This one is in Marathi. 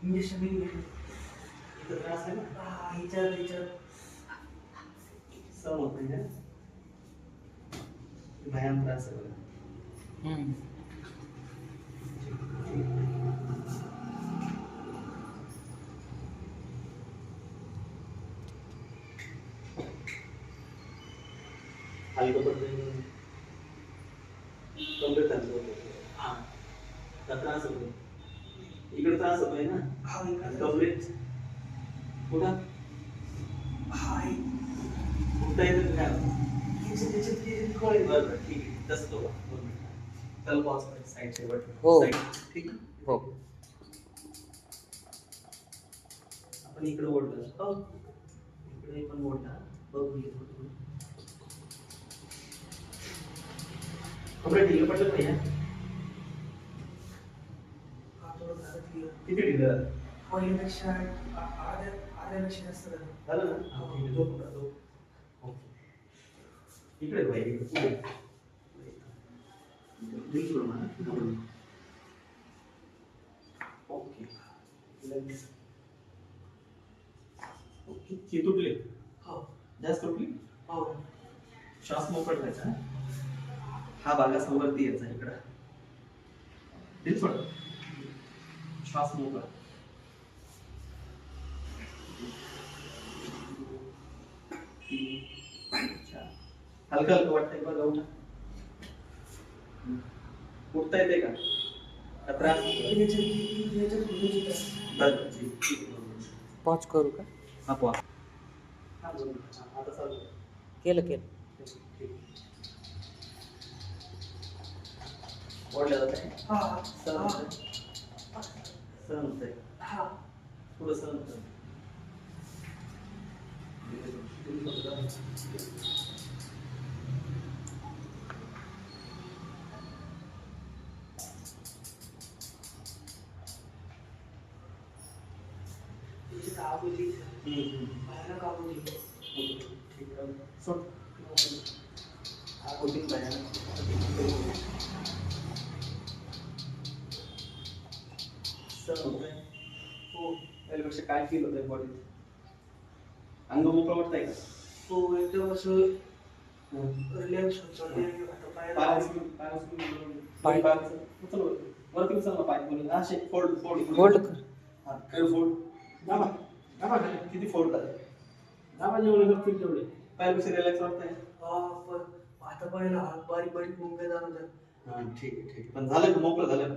इंजेक्शन इथं त्रास आहे ना ह्याच्यात सहन होत नाही ना भयान त्रास आहे बघा. हलकं पडतं कमरेत हलकं होतं. हा त्रास होतो इकडे त्रास होतोय ना कमरेत कुठं उठता येतं काय बरं ठीक आहे तसं तो त्याला पॉज करायचं साईडचे बटन हो. ठीक आहे हो. आपण इकडे ओढलं इकडे पण ओढला बघून घे थोडं कपडे ढिलं पडलं नाही ना किती ढिलं झालं? पहिल्यापेक्षा अर्ध्यापेक्षा जास्त झालं. झालं ना ठीक आहे झोप नका झोप ओके इकडे बाहेर इकडे ड्रिंक करू मला ओके ओके ती तुटली हो जास्त तुटली हो श्वास मोकळ व्हायचा हा भाग असा वरती यायचा इकडं ड्रिंक सोड श्वास मोकळ हलका हलका वाटतंय बघा उठा उठता येते का त्रास बरं ठीक पॉज करू का? हा पॉज आता चालू केलं. ओढल्या जात आहे हा सहन होतंय हा पुढं सहन होतंय भयानक आबोली ठीक आहे सोड आगोली भयानक सहन होतंय हो त्यापेक्षा काय फील होतंय बॉडीत अंग मोकळं वाटतंय का तो एकदम असं रिलॅक्स होतं पाय उचल वरती उचल ना पाय बोलून असे फोल्ड होल्ड कर. हा कर फोल्ड दाबा दाबा खाली किती फोल्ड झाले दाबा जेवढे करतील तेवढे पायापेक्षा रिलॅक्स वाटतंय आता पहिला हात बारीक मुंग्या जाणवतात हा ठीक आहे पण झालं का मोकळं झालं